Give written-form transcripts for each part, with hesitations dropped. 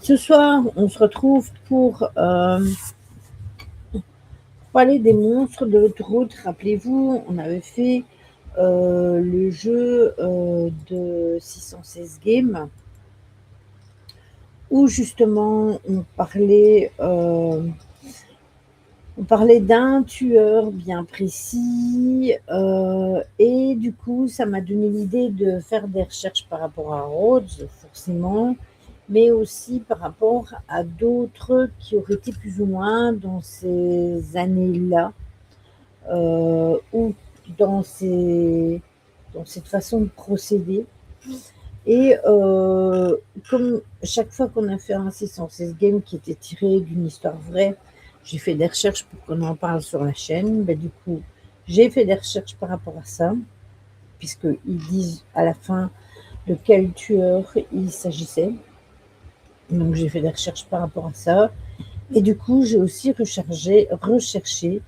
Ce soir, on se retrouve pour parler des monstres de l'autoroute. Rappelez-vous, on avait fait le jeu de 616 Games où justement on parlait d'un tueur bien précis et du coup, ça m'a donné l'idée de faire des recherches par rapport à Rhodes, forcément, mais aussi par rapport à d'autres qui auraient été plus ou moins dans ces années-là, ou dans cette façon de procéder. Et comme chaque fois qu'on a fait un 616 Game qui était tiré d'une histoire vraie, j'ai fait des recherches pour qu'on en parle sur la chaîne. Ben, du coup, j'ai fait des recherches par rapport à ça, puisqu'ils disent à la fin de quel tueur il s'agissait. Donc j'ai fait des recherches par rapport à ça. Et du coup, j'ai aussi recherché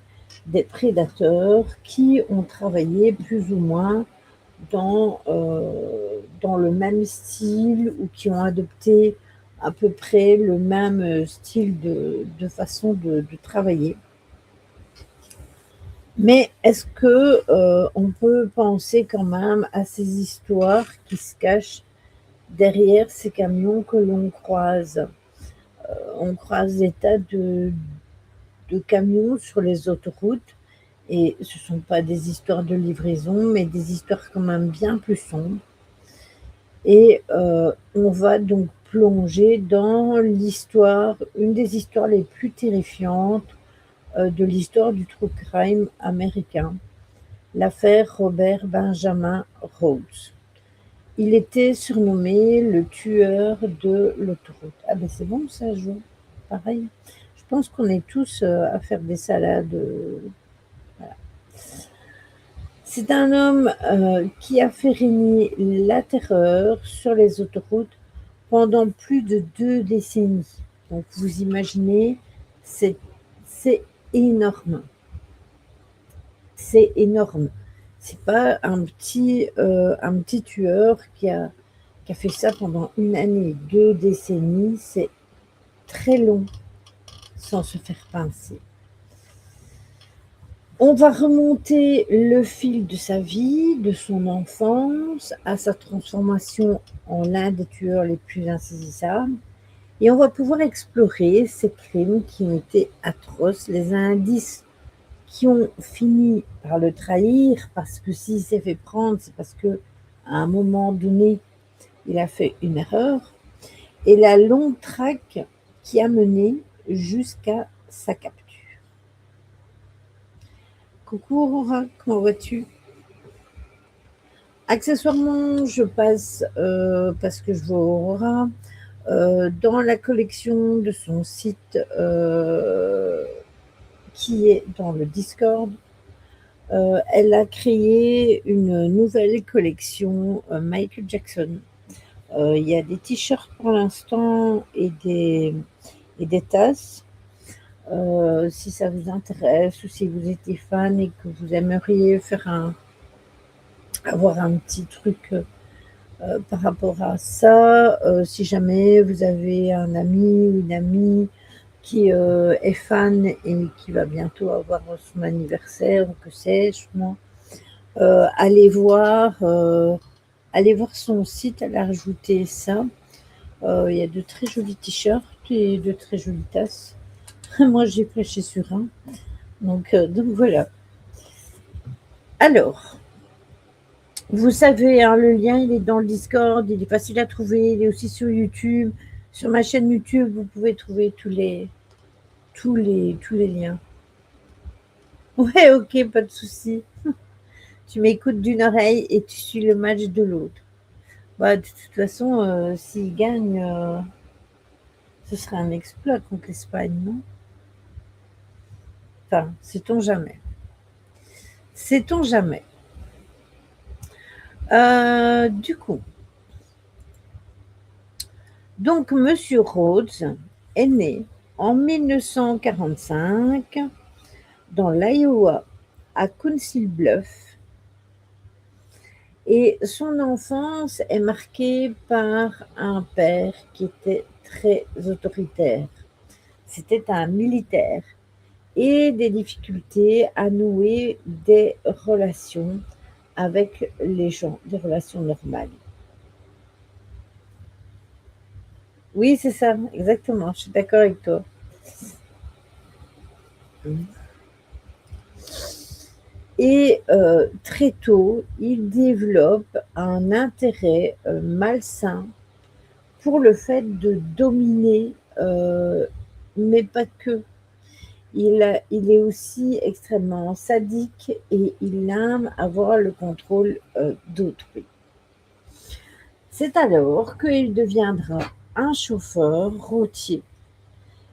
des prédateurs qui ont travaillé plus ou moins dans le même style ou qui ont adopté à peu près le même style de façon de travailler. Mais est-ce que on peut penser quand même à ces histoires qui se cachent derrière ces camions que l'on croise? On croise des tas de camions sur les autoroutes et ce ne sont pas des histoires de livraison, mais des histoires quand même bien plus sombres. Et on va donc plonger dans l'histoire, une des histoires les plus terrifiantes de l'histoire du true crime américain, l'affaire Robert Benjamin Rhodes. Il était surnommé le tueur de l'autoroute. Ah ben c'est bon, ça joue. Pareil. Je pense qu'on est tous à faire des salades. Voilà. C'est un homme qui a fait régner la terreur sur les autoroutes pendant plus de 2 décennies. Donc vous imaginez, c'est c'est énorme. C'est énorme. C'est pas un petit tueur qui a fait ça pendant 1 année, 2 décennies, c'est très long sans se faire pincer. On va remonter le fil de sa vie, de son enfance, à sa transformation en l'un des tueurs les plus insaisissables. Et on va pouvoir explorer ces crimes qui ont été atroces, les indices qui ont fini par le trahir, parce que s'il s'est fait prendre, c'est parce que à un moment donné, il a fait une erreur, et la longue traque qui a mené jusqu'à sa capture. Coucou Aurora, comment vas-tu? Accessoirement, je passe, parce que je vois Aurora, dans la collection de son site qui est dans le Discord. Elle a créé une nouvelle collection Michael Jackson. Il y a des t-shirts pour l'instant et des tasses. Si ça vous intéresse ou si vous étiez fan et que vous aimeriez avoir un petit truc par rapport à ça, si jamais vous avez un ami ou une amie qui est fan et qui va bientôt avoir son anniversaire ou que sais-je, moi, allez voir son site, elle a rajouté ça. Il y a de très jolis t-shirts et de très jolies tasses. Moi, j'ai prêché sur un. Donc voilà. Alors, vous savez, hein, le lien, il est dans le Discord, il est facile à trouver, il est aussi sur YouTube. Sur ma chaîne YouTube, vous pouvez trouver tous les liens. Ouais, ok, pas de souci. Tu m'écoutes d'une oreille et tu suis le match de l'autre. Bah, de toute façon, s'il gagne, ce serait un exploit contre l'Espagne, non? Enfin, sait-on jamais. Sait-on jamais. Du coup, donc Monsieur Rhodes est né en 1945 dans l'Iowa, à Council Bluff, et son enfance est marquée par un père qui était très autoritaire. C'était un militaire et des difficultés à nouer des relations avec les gens, des relations normales. Oui, c'est ça, exactement, je suis d'accord avec toi. Et très tôt, il développe un intérêt malsain pour le fait de dominer, mais pas que. Il est aussi extrêmement sadique et il aime avoir le contrôle d'autrui. C'est alors qu'il deviendra un chauffeur routier,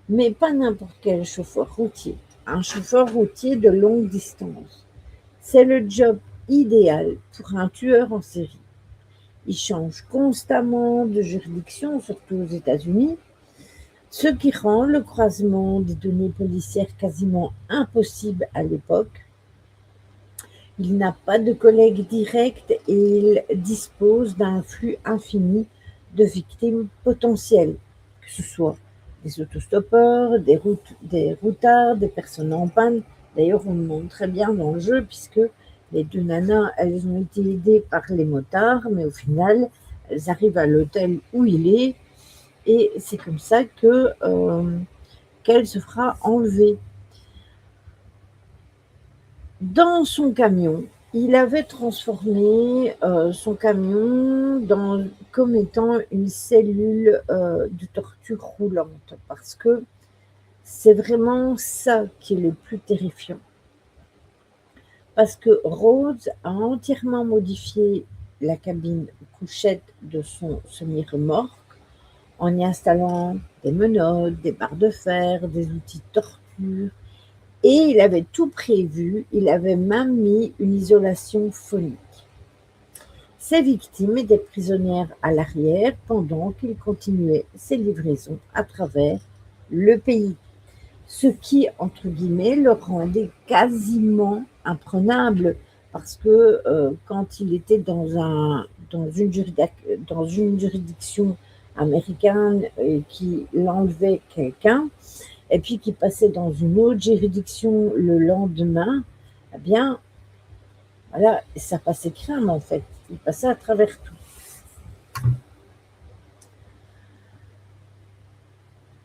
mais pas n'importe quel chauffeur routier, un chauffeur routier de longue distance. C'est le job idéal pour un tueur en série. Il change constamment de juridiction, surtout aux États-Unis, ce qui rend le croisement des données policières quasiment impossible à l'époque. Il n'a pas de collègues directs et il dispose d'un flux infini de victimes potentielles, que ce soit des autostoppeurs, des routards, des personnes en panne. D'ailleurs, on le montre très bien dans le jeu puisque les deux nanas, elles ont été aidées par les motards, mais au final, elles arrivent à l'hôtel où il est et c'est comme ça qu'elle se fera enlever. Dans son camion, il avait transformé son camion comme étant une cellule de torture roulante, parce que c'est vraiment ça qui est le plus terrifiant. Parce que Rhodes a entièrement modifié la cabine couchette de son semi-remorque en y installant des menottes, des barres de fer, des outils de torture. Et il avait tout prévu, il avait même mis une isolation phonique. Ses victimes étaient prisonnières à l'arrière pendant qu'il continuait ses livraisons à travers le pays. Ce qui, entre guillemets, le rendait quasiment imprenable parce que quand il était dans une juridiction américaine et qu'il enlevait quelqu'un, et puis qui passait dans une autre juridiction le lendemain, eh bien, voilà, ça passait crème en fait. Il passait à travers tout.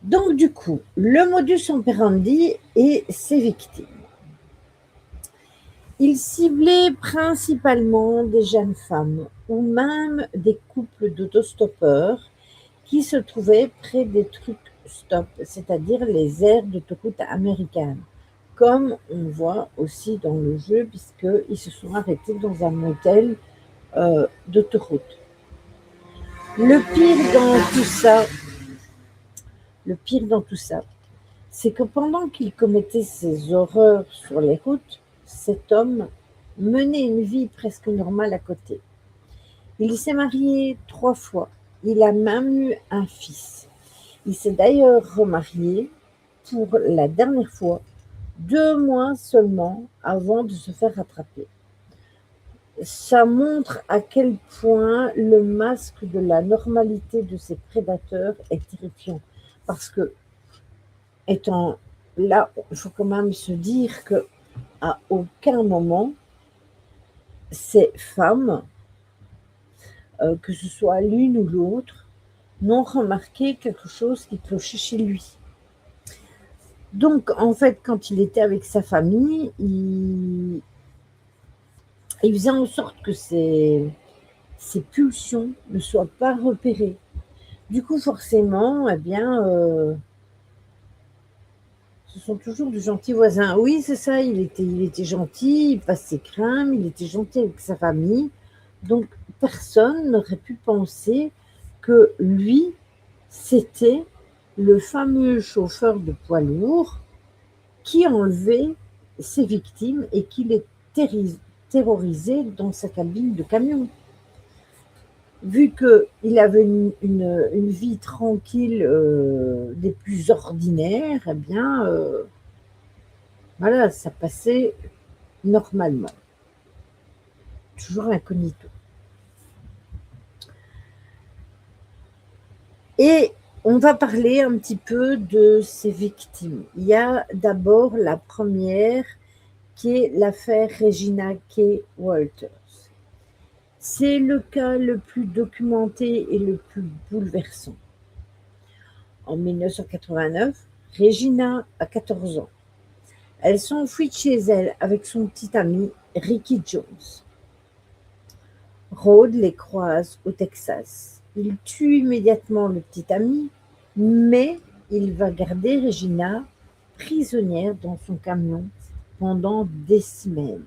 Donc du coup, le modus operandi et ses victimes. Il ciblait principalement des jeunes femmes ou même des couples d'autostoppeurs qui se trouvaient près des truck stops, c'est-à-dire les aires d'autoroute américaines, comme on voit aussi dans le jeu, puisqu'ils se sont arrêtés dans un motel d'autoroute. Le pire dans tout ça, le pire dans tout ça, c'est que pendant qu'il commettait ces horreurs sur les routes, cet homme menait une vie presque normale à côté. Il s'est marié 3 fois. Il a même eu un fils. Il s'est d'ailleurs remarié pour la dernière fois 2 mois seulement avant de se faire rattraper. Ça montre à quel point le masque de la normalité de ces prédateurs est terrifiant. Parce que, étant là, il faut quand même se dire que à aucun moment, ces femmes, que ce soit l'une ou l'autre, n'ont remarqué quelque chose qui clochait chez lui. Donc, en fait, quand il était avec sa famille, il faisait en sorte que ses pulsions ne soient pas repérées. Du coup, forcément, eh bien, ce sont toujours de gentils voisins. Oui, c'est ça, il était gentil, il passait crème, il était gentil avec sa famille. Donc, personne n'aurait pu penser que lui, c'était le fameux chauffeur de poids lourd qui enlevait ses victimes et qui les terrorisait dans sa cabine de camion. Vu qu'il avait une vie tranquille des plus ordinaires, eh bien, voilà, ça passait normalement. Toujours incognito. Et On va parler un petit peu de ces victimes. Il y a d'abord la première qui est l'affaire Regina K. Walters. C'est le cas le plus documenté et le plus bouleversant. En 1989, Regina a 14 ans. Elle s'enfuit de chez elle avec son petit ami Ricky Jones. Rhodes les croise au Texas. Il tue immédiatement le petit ami, mais il va garder Regina prisonnière dans son camion pendant des semaines.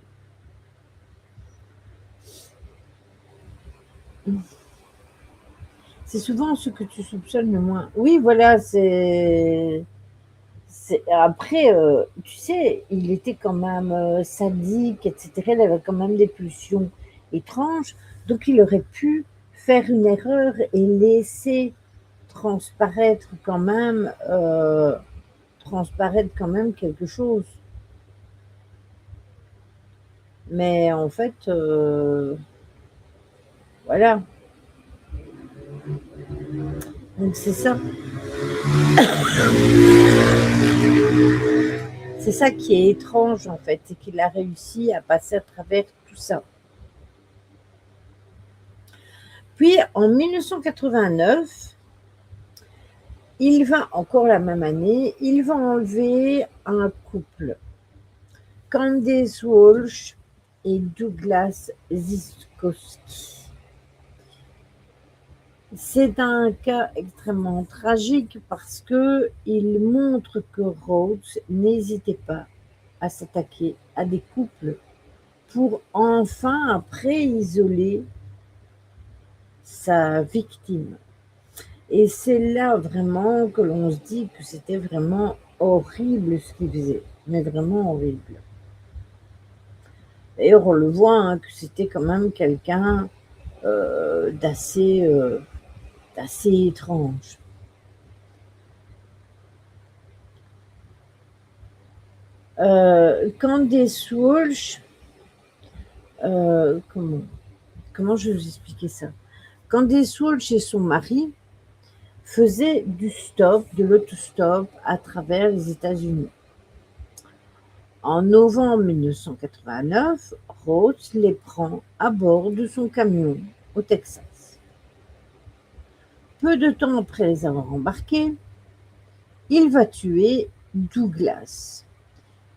C'est souvent ce que tu soupçonnes le moins. Oui, voilà, après, tu sais, il était quand même sadique, etc. Il avait quand même des pulsions étranges. Donc, il aurait pu faire une erreur et laisser transparaître quand même, quelque chose. Mais en fait, voilà. Donc, c'est ça. C'est ça qui est étrange, en fait, c'est qu'il a réussi à passer à travers tout ça. Puis, en 1989, il va, encore la même année, il va enlever un couple, Candace Walsh et Douglas Ziskowski. C'est un cas extrêmement tragique parce qu'il montre que Rhodes n'hésitait pas à s'attaquer à des couples pour enfin après isoler sa victime. Et c'est là vraiment que l'on se dit que c'était vraiment horrible ce qu'il faisait, mais vraiment horrible. D'ailleurs, on le voit hein, que c'était quand même quelqu'un d'assez étrange. Candace Walsh, comment je vais vous expliquer ça? Candace Walsh et son mari faisaient de l'autostop à travers les États-Unis. En novembre 1989, Rhodes les prend à bord de son camion au Texas. Peu de temps après les avoir embarqués, il va tuer Douglas.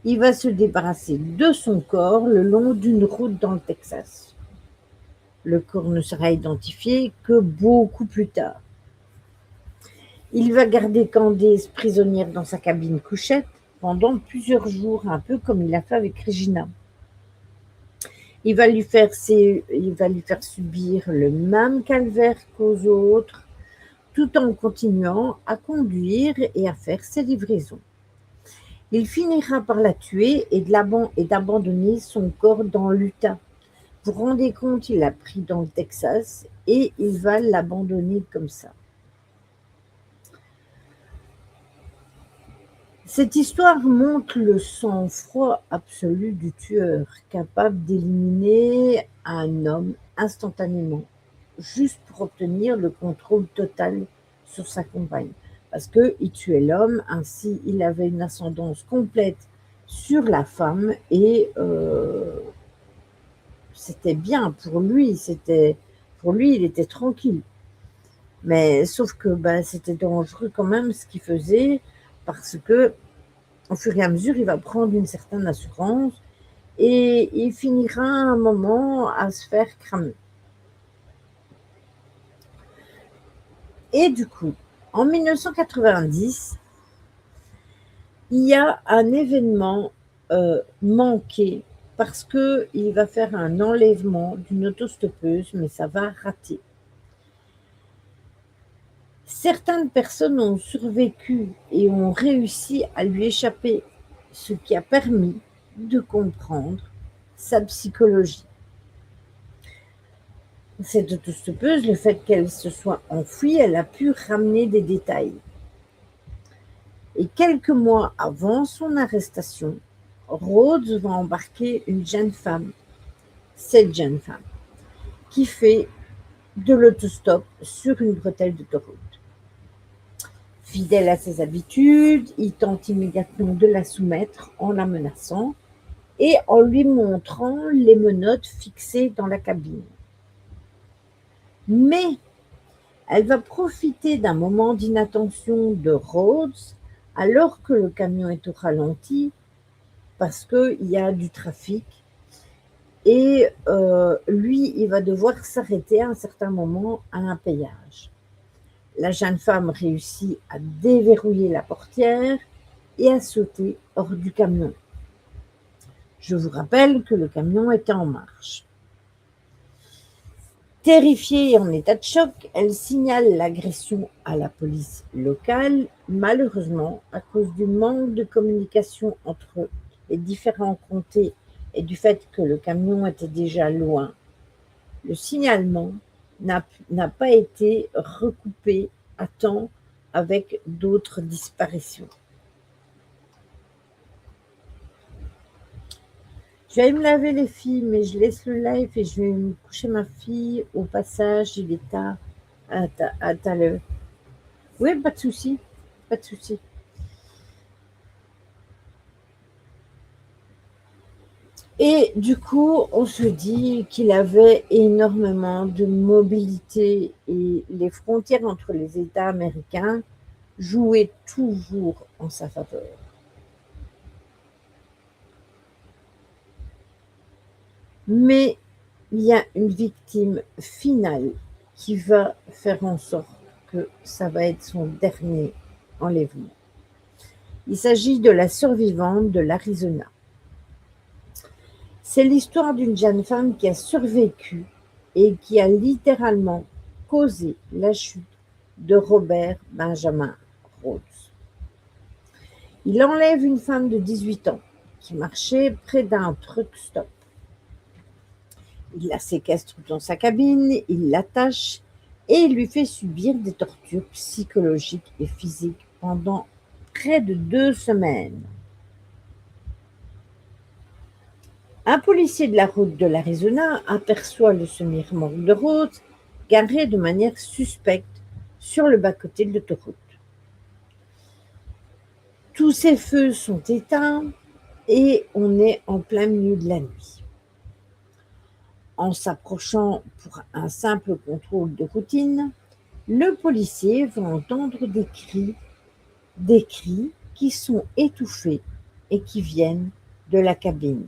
Il va se débarrasser de son corps le long d'une route dans le Texas. Le corps ne sera identifié que beaucoup plus tard. Il va garder Candace prisonnière dans sa cabine couchette pendant plusieurs jours, un peu comme il a fait avec Regina. Il va lui faire subir le même calvaire qu'aux autres, tout en continuant à conduire et à faire ses livraisons. Il finira par la tuer et d'abandonner son corps dans l'Utah. Vous vous rendez compte, il l'a pris dans le Texas et il va l'abandonner comme ça. Cette histoire montre le sang-froid absolu du tueur, capable d'éliminer un homme instantanément, juste pour obtenir le contrôle total sur sa compagne. Parce qu'il tuait l'homme, ainsi il avait une ascendance complète sur la femme et c'était bien pour lui, il était tranquille. Mais sauf que c'était dangereux quand même ce qu'il faisait parce que au fur et à mesure, il va prendre une certaine assurance et il finira à un moment à se faire cramer. Et du coup, en 1990, il y a un événement manqué parce qu'il va faire un enlèvement d'une autostoppeuse, mais ça va rater. Certaines personnes ont survécu et ont réussi à lui échapper, ce qui a permis de comprendre sa psychologie. Cette autostoppeuse, le fait qu'elle se soit enfuie, elle a pu ramener des détails. Et quelques mois avant son arrestation, Rhodes va embarquer cette jeune femme, qui fait de l'autostop sur une bretelle d'autoroute. Fidèle à ses habitudes, il tente immédiatement de la soumettre en la menaçant et en lui montrant les menottes fixées dans la cabine. Mais elle va profiter d'un moment d'inattention de Rhodes alors que le camion est au ralenti parce qu'il y a du trafic et lui, il va devoir s'arrêter à un certain moment à un péage. La jeune femme réussit à déverrouiller la portière et à sauter hors du camion. Je vous rappelle que le camion était en marche. Terrifiée et en état de choc, elle signale l'agression à la police locale. Malheureusement, à cause du manque de communication entre les différents comtés et du fait que le camion était déjà loin, le signalement n'a pas été recoupé à temps avec d'autres disparitions. Je vais aller me laver les filles, mais je laisse le live et je vais me coucher ma fille au passage, il est tard, à tout à l'heure. Oui, pas de souci, pas de souci. Et du coup, on se dit qu'il avait énormément de mobilité et les frontières entre les États américains jouaient toujours en sa faveur. Mais il y a une victime finale qui va faire en sorte que ça va être son dernier enlèvement. Il s'agit de la survivante de l'Arizona. C'est l'histoire d'une jeune femme qui a survécu et qui a littéralement causé la chute de Robert Benjamin Rhodes. Il enlève une femme de 18 ans qui marchait près d'un truck stop. Il la séquestre dans sa cabine, il l'attache et il lui fait subir des tortures psychologiques et physiques pendant près de 2 semaines. Un policier de la route de l'Arizona aperçoit le semi-remorque de Rhodes garé de manière suspecte sur le bas-côté de l'autoroute. Tous ces feux sont éteints et on est en plein milieu de la nuit. En s'approchant pour un simple contrôle de routine, le policier va entendre des cris qui sont étouffés et qui viennent de la cabine.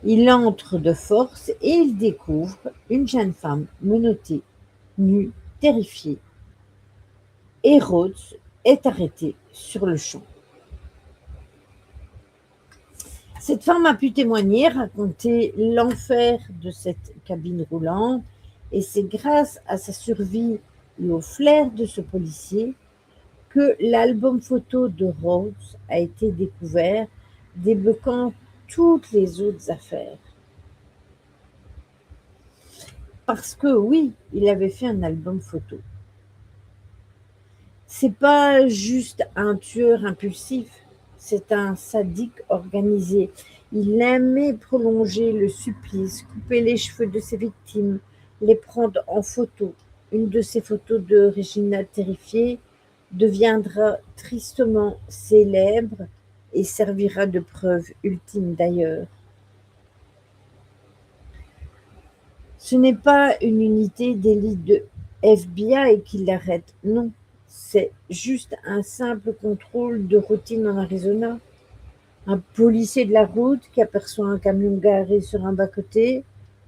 Il entre de force et il découvre une jeune femme menottée, nue, terrifiée. Et Rhodes est arrêté sur le champ. Cette femme a pu témoigner, raconter l'enfer de cette cabine roulante et c'est grâce à sa survie et au flair de ce policier que l'album photo de Rhodes a été découvert, débloquant toutes les autres affaires. Parce que oui, il avait fait un album photo. C'est pas juste un tueur impulsif, c'est un sadique organisé. Il aimait prolonger le supplice, couper les cheveux de ses victimes, les prendre en photo. Une de ces photos de Regina terrifiée deviendra tristement célèbre et servira de preuve ultime d'ailleurs. Ce n'est pas une unité d'élite de FBI qui l'arrête, non. C'est juste un simple contrôle de routine en Arizona. Un policier de la route qui aperçoit un camion garé sur un bas-côté,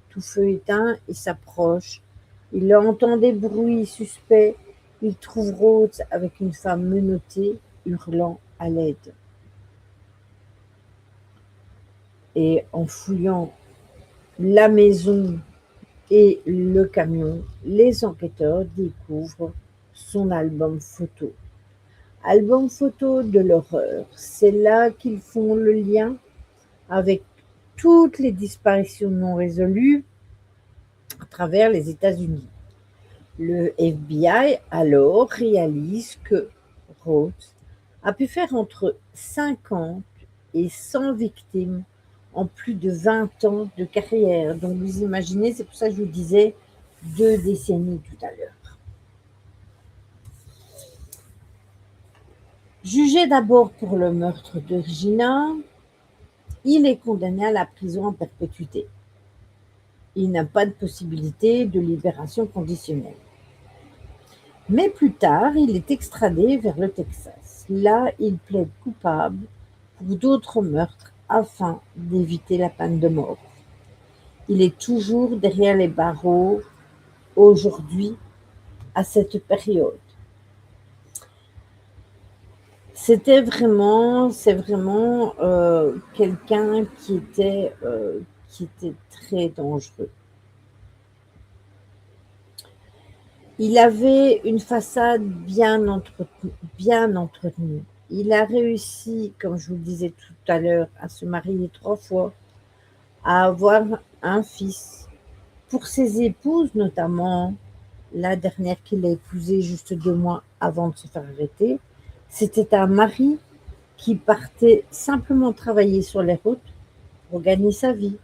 tout feu éteint, il s'approche. Il entend des bruits suspects. Il trouve Rhodes avec une femme menottée, hurlant à l'aide. Et en fouillant la maison et le camion, les enquêteurs découvrent son album photo. Album photo de l'horreur. C'est là qu'ils font le lien avec toutes les disparitions non résolues à travers les États-Unis. Le FBI alors réalise que Rhodes a pu faire entre 50 et 100 victimes en plus de 20 ans de carrière. Donc vous imaginez, c'est pour ça que je vous disais 2 décennies tout à l'heure. Jugé d'abord pour le meurtre de Regina, il est condamné à la prison en perpétuité. Il n'a pas de possibilité de libération conditionnelle. Mais plus tard, il est extradé vers le Texas. Là, il plaide coupable pour d'autres meurtres afin d'éviter la peine de mort. Il est toujours derrière les barreaux aujourd'hui à cette période. C'est vraiment quelqu'un qui était très dangereux. Il avait une façade bien entretenue. Il a réussi, comme je vous le disais tout à l'heure, à se marier 3 fois, à avoir un fils. Pour ses épouses, notamment la dernière qu'il a épousée juste 2 mois avant de se faire arrêter, c'était un mari qui partait simplement travailler sur les routes pour gagner sa vie.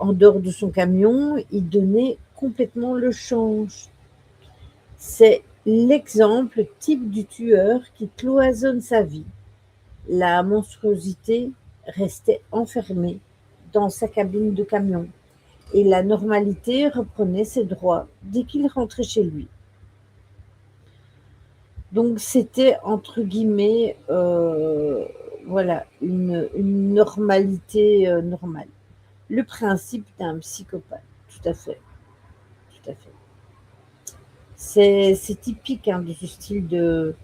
En dehors de son camion, il donnait complètement le change. C'est l'exemple type du tueur qui cloisonne sa vie. La monstruosité restait enfermée dans sa cabine de camion et la normalité reprenait ses droits dès qu'il rentrait chez lui. Donc c'était entre guillemets, voilà, une normalité normale. Le principe d'un psychopathe, tout à fait, tout à fait. C'est typique hein, de ce style de,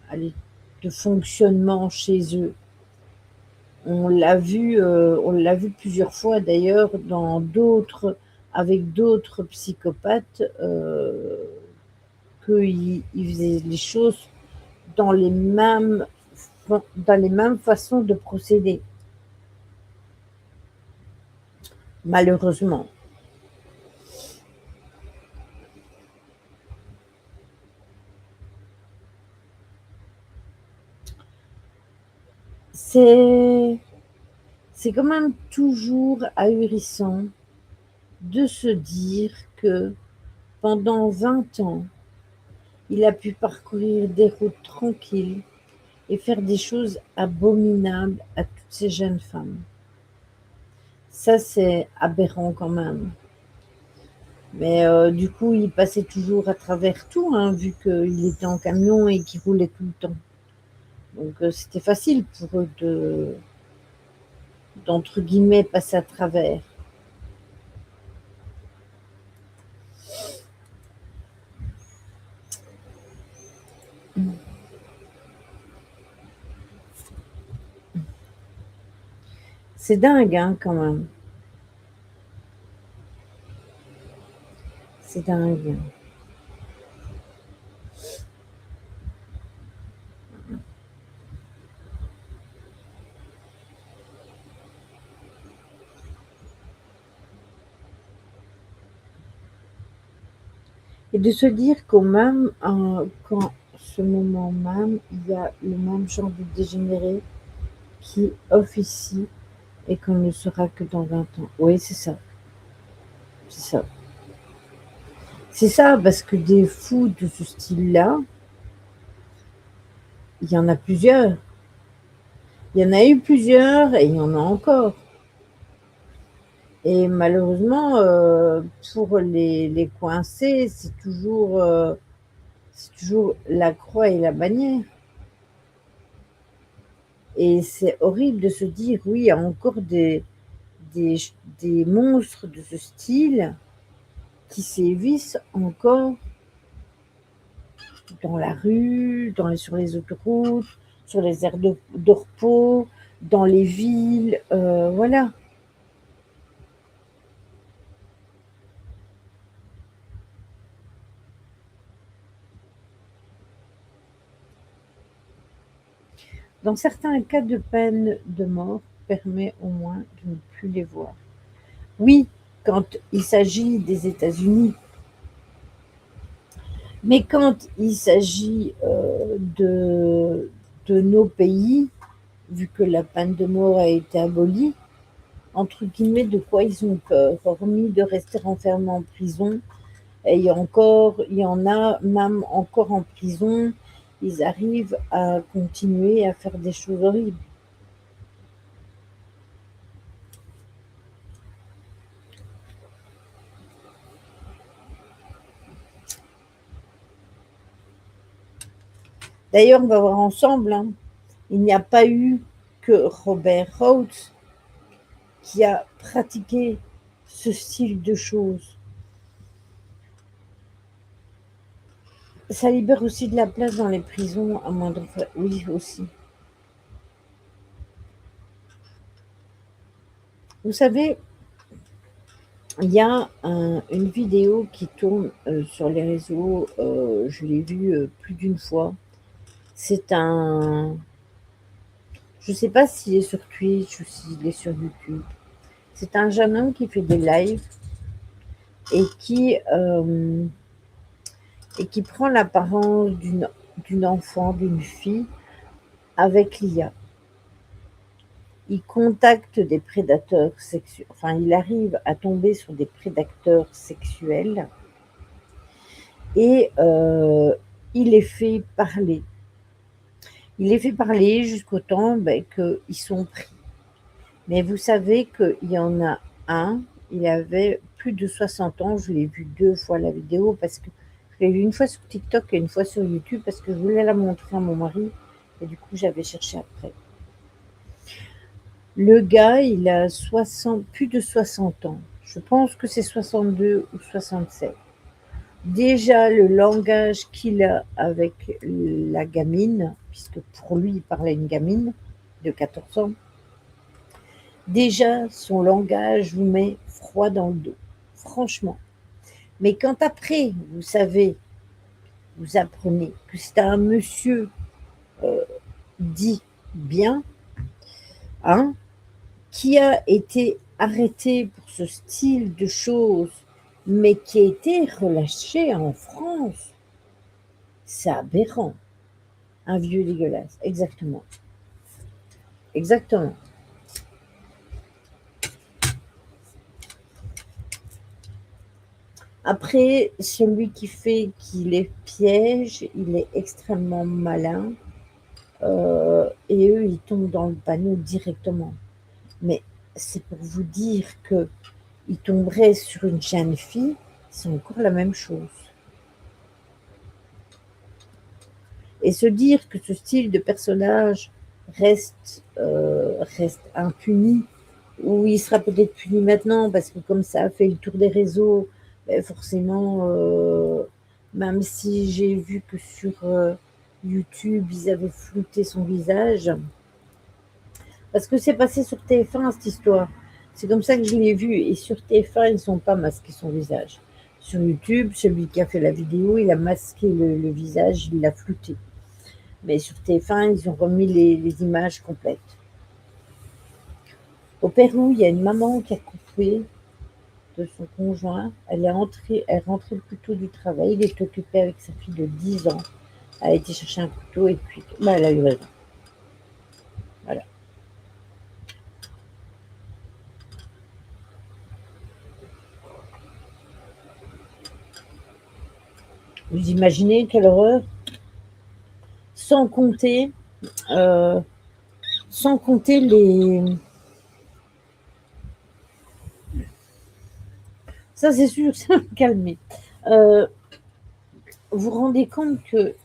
allez, de fonctionnement chez eux. On l'a vu plusieurs fois d'ailleurs dans d'autres, avec d'autres psychopathes, qu'ils faisaient les choses dans les mêmes, dans les mêmes façons de procéder, malheureusement. C'est, c'est quand même toujours ahurissant de se dire que pendant 20 ans, il a pu parcourir des routes tranquilles et faire des choses abominables à toutes ces jeunes femmes. Ça, c'est aberrant quand même. Mais du coup, il passait toujours à travers tout, hein, vu qu'il était en camion et qu'il roulait tout le temps. Donc c'était facile pour eux d'entre guillemets passer à travers. C'est dingue, hein, quand même. C'est dingue. Et de se dire qu'en ce moment même, il y a le même genre de dégénéré qui officie et qu'on ne sera que dans 20 ans. Oui, c'est ça. C'est ça. C'est ça, parce que des fous de ce style-là, il y en a plusieurs. Il y en a eu plusieurs et il y en a encore. Et malheureusement, pour les coincés, c'est toujours la croix et la bannière. Et c'est horrible de se dire, oui, il y a encore des, des monstres de ce style qui sévissent encore dans la rue, sur les autoroutes, sur les aires de repos, dans les villes, voilà. Dans certains cas de peine de mort permet au moins de ne plus les voir. Oui, quand il s'agit des États-Unis, mais quand il s'agit de nos pays, vu que la peine de mort a été abolie, entre guillemets, de quoi ils ont peur, hormis de rester enfermés en prison Et il y en a même encore en prison, ils arrivent à continuer à faire des choses horribles. D'ailleurs, on va voir ensemble, hein, il n'y a pas eu que Robert Rhodes qui a pratiqué ce style de choses. Ça libère aussi de la place dans les prisons à moindre frais. Oui, aussi. Vous savez, il y a une vidéo qui tourne sur les réseaux, je l'ai vue plus d'une fois. C'est un... Je ne sais pas s'il est sur Twitch ou s'il est sur YouTube. C'est un jeune homme qui fait des lives et qui prend l'apparence d'une enfant, d'une fille avec l'IA. Il contacte des prédateurs sexuels, enfin il arrive à tomber sur des prédateurs sexuels et il les fait parler. Il les fait parler jusqu'au temps qu'ils sont pris. Mais vous savez qu'il y en a un, il avait plus de 60 ans, je l'ai vu 2 fois la vidéo parce que je l'ai vu une fois sur TikTok et une fois sur YouTube parce que je voulais la montrer à mon mari et du coup j'avais cherché après. Le gars, il a 60, plus de 60 ans. Je pense que c'est 62 ou 67. Déjà, le langage qu'il a avec la gamine, puisque pour lui, il parlait à une gamine de 14 ans, déjà, son langage vous met froid dans le dos, franchement. Mais quand après, vous savez, vous apprenez que c'est un monsieur dit bien, hein, qui a été arrêté pour ce style de choses, mais qui a été relâché en France, c'est aberrant. Un vieux dégueulasse, exactement. Exactement. Après, celui qui fait qu'il les piège, il est extrêmement malin. Et eux, ils tombent dans le panneau directement. Mais c'est pour vous dire qu'ils tomberaient sur une jeune fille, c'est encore la même chose. Et se dire que ce style de personnage reste impuni, ou il sera peut-être puni maintenant, parce que comme ça a fait le tour des réseaux, ben forcément, même si j'ai vu que sur YouTube, ils avaient flouté son visage, parce que c'est passé sur TF1 cette histoire. C'est comme ça que je l'ai vu. Et sur TF1, ils ne sont pas masqué son visage. Sur YouTube, celui qui a fait la vidéo, il a masqué le visage, il l'a flouté. Mais sur TF1, ils ont remis les images complètes. Au Pérou, il y a une maman qui a coupé de son conjoint. Elle rentrait le couteau du travail. Il est occupé avec sa fille de 10 ans. Elle a été chercher un couteau et puis elle a eu raison. Voilà. Vous imaginez quelle horreur? Sans compter, euh, sans compter les... Ça, c'est sûr, ça va me calmer. Euh, vous vous rendez compte que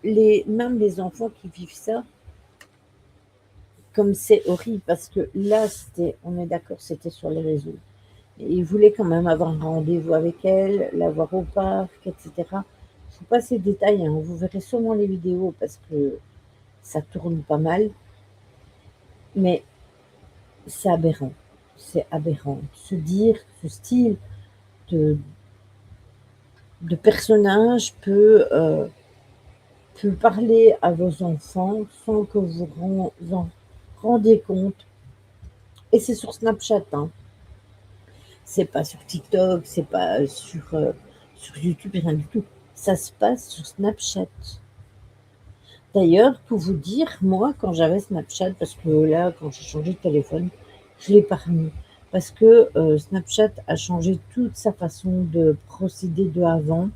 même les enfants qui vivent ça, comme c'est horrible, parce que là, on est d'accord, c'était sur les réseaux. Et ils voulaient quand même avoir un rendez-vous avec elle, la voir au parc, etc. Je ne sais pas ces détails, hein. Vous verrez sûrement les vidéos parce que ça tourne pas mal. Mais c'est aberrant. C'est aberrant. Se dire que ce style de, de personnage peut parler à vos enfants sans que vous en rendiez compte. Et c'est sur Snapchat, hein. C'est pas sur TikTok, c'est pas sur YouTube, rien du tout. Ça se passe sur Snapchat. D'ailleurs, pour vous dire, moi, quand j'avais Snapchat, parce que là, quand j'ai changé de téléphone, je l'ai pas remis. parce que Snapchat a changé toute sa façon de procéder de avant,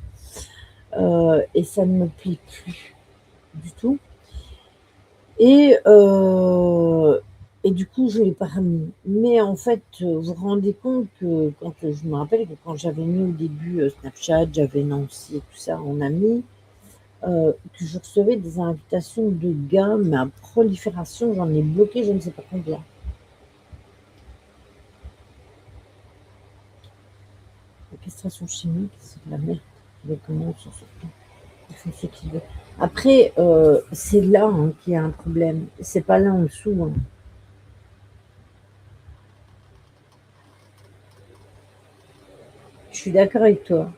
et ça ne me plaît plus du tout. Et, et du coup, je ne l'ai pas remis. Mais en fait, vous vous rendez compte que quand je me rappelle que quand j'avais mis au début Snapchat, j'avais Nancy et tout ça en ami, que je recevais des invitations de gars, mais à prolifération, j'en ai bloqué je ne sais pas combien. La castration chimique, c'est de la merde. Les commandes sont sortant. Ils font ce qu'ils veulent. Après, c'est là hein, qu'il y a un problème. C'est pas là en dessous. Hein. Je suis d'accord avec toi.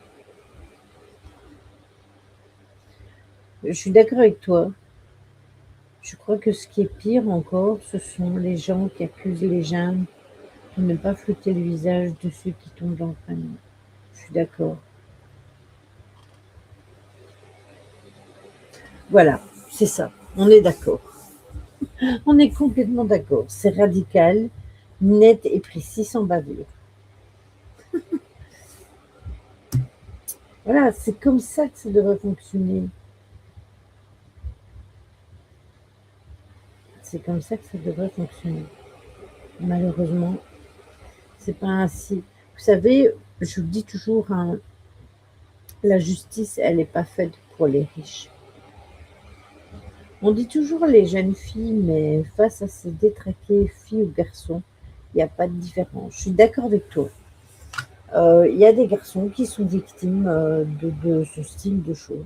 Je suis d'accord avec toi. Je crois que ce qui est pire encore, ce sont les gens qui accusent les jeunes de ne pas flouter le visage de ceux qui tombent dans le panneau. Je suis d'accord. Voilà, c'est ça. On est d'accord. On est complètement d'accord. C'est radical, net et précis, sans bavure. Voilà, c'est comme ça que ça devrait fonctionner. C'est comme ça que ça devrait fonctionner. Malheureusement, c'est pas ainsi. Vous savez, je vous dis toujours, hein, la justice, elle n'est pas faite pour les riches. On dit toujours les jeunes filles, mais face à ces détraqués, filles ou garçons, il n'y a pas de différence. Je suis d'accord avec toi. Il y a des garçons qui sont victimes de ce style de choses.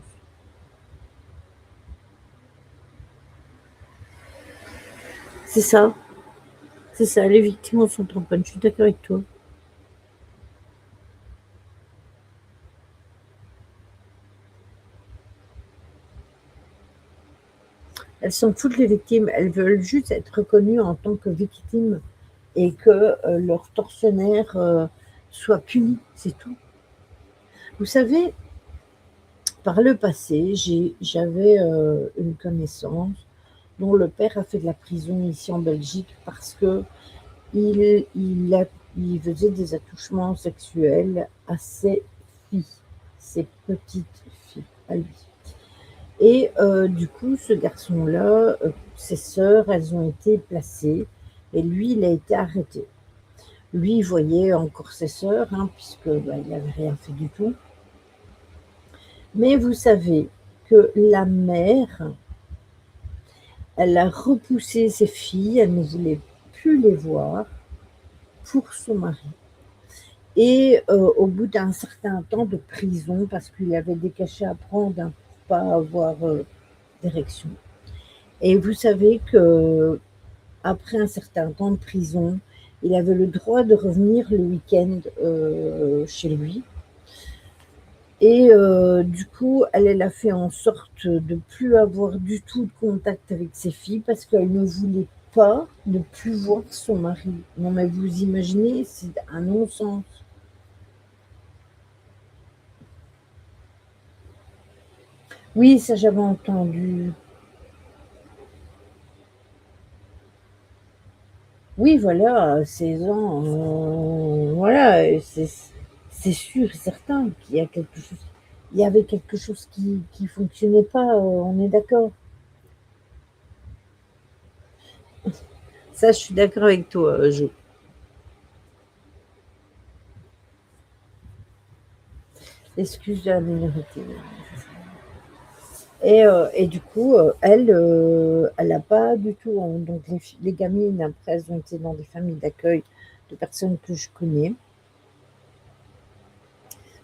C'est ça, c'est ça. Les victimes en sont tamponnes. Je suis d'accord avec toi. Elles sont toutes les victimes. Elles veulent juste être reconnues en tant que victimes et que leur tortionnaire soit puni. C'est tout. Vous savez, par le passé, j'avais une connaissance dont le père a fait de la prison ici en Belgique parce que il, il, a- il faisait des attouchements sexuels à ses filles, ses petites filles à lui. Et du coup, ce garçon-là, ses sœurs, elles ont été placées et lui, il a été arrêté. Lui, il voyait encore ses sœurs, hein, puisque bah, il n'avait rien fait du tout. Mais vous savez que la mère, elle a repoussé ses filles, elle ne voulait plus les voir pour son mari. Et au bout d'un certain temps de prison, parce qu'il avait des cachets à prendre hein, pour pas avoir d'érection. Et vous savez que après un certain temps de prison, il avait le droit de revenir le week-end chez lui. Et du coup, elle a fait en sorte de plus avoir du tout de contact avec ses filles parce qu'elle ne voulait pas ne plus voir son mari. Non, mais vous imaginez, c'est un non-sens. Oui, ça j'avais entendu. Oui, voilà, à 16 ans, voilà, c'est sûr et certain qu'il y a quelque chose. Il y avait quelque chose qui fonctionnait pas, on est d'accord. Ça, je suis d'accord avec toi, Jo. Excuse de la minorité. Et du coup, elle n'a pas du tout. Donc, les gamines, après, elles ont été dans des familles d'accueil de personnes que je connais,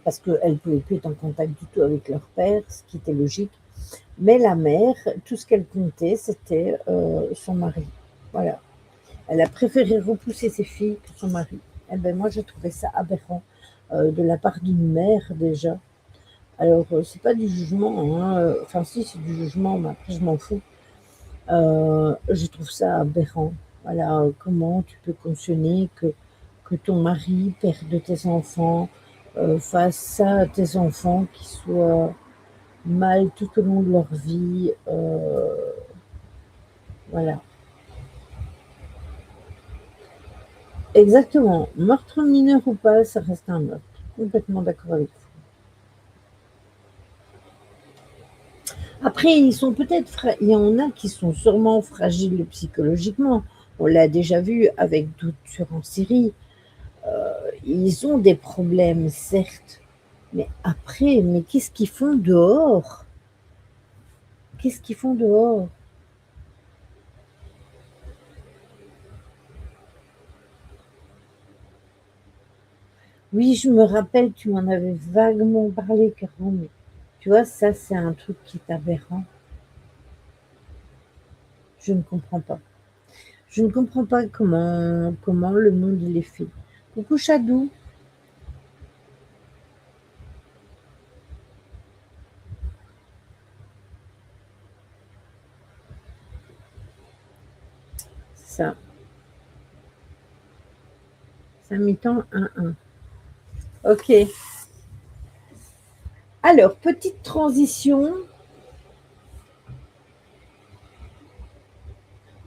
parce qu'elles ne pouvaient plus être en contact du tout avec leur père, ce qui était logique. Mais la mère, tout ce qu'elle comptait, c'était son mari. Voilà. Elle a préféré repousser ses filles que son mari. Eh ben, moi, j'ai trouvé ça aberrant de la part d'une mère, déjà. Alors, c'est pas du jugement, hein, enfin, si, c'est du jugement, mais après, je m'en fous. Je trouve ça aberrant. Voilà, comment tu peux cautionner que ton mari perde tes enfants, fasse ça à tes enfants qui soient mal tout au long de leur vie. Voilà. Exactement. Meurtre mineur ou pas, ça reste un meurtre. Complètement d'accord avec vous. Après, ils sont peut-être il y en a qui sont sûrement fragiles psychologiquement. On l'a déjà vu avec d'autres tueurs en série. Ils ont des problèmes, certes, mais après, mais qu'est-ce qu'ils font dehors? Qu'est-ce qu'ils font dehors? Oui, je me rappelle, tu m'en avais vaguement parlé, Caron, mais tu vois, ça, c'est un truc qui est aberrant. Je ne comprends pas. Je ne comprends pas comment le monde il est fait. Coucou Chadou. Ça, ça m'étend un. Ok. Alors, petite transition.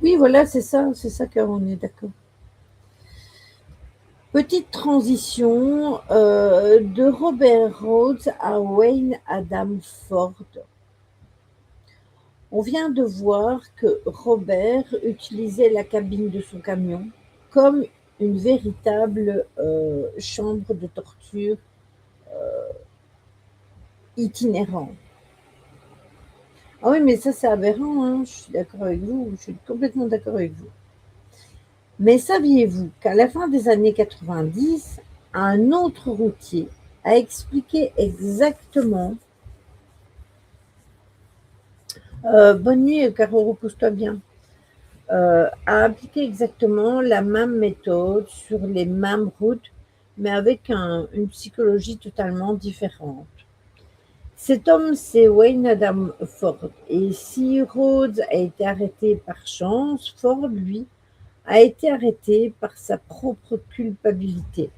Oui, voilà, c'est ça qu'on est d'accord. Petite transition de Robert Rhodes à Wayne Adam Ford. On vient de voir que Robert utilisait la cabine de son camion comme une véritable chambre de torture itinérante. Ah oui, mais ça c'est aberrant, hein. Je suis d'accord avec vous, je suis complètement d'accord avec vous. Mais saviez-vous qu'à la fin des années 90, un autre routier a expliqué exactement bonne nuit, Caro, repose-toi bien. A appliqué exactement la même méthode sur les mêmes routes, mais avec une psychologie totalement différente. Cet homme, c'est Wayne Adam Ford. Et si Rhodes a été arrêté par chance, Ford, lui, a été arrêté par sa propre culpabilité.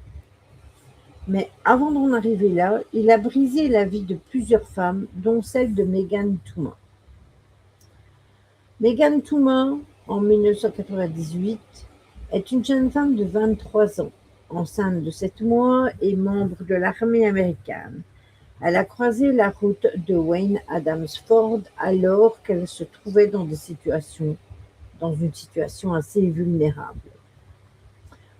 Mais avant d'en arriver là, il a brisé la vie de plusieurs femmes, dont celle de Megan Toomer. Megan Toomer, en 1998, est une jeune femme de 23 ans, enceinte de 7 mois et membre de l'armée américaine. Elle a croisé la route de Wayne Adams Ford alors qu'elle se trouvait dans une situation assez vulnérable.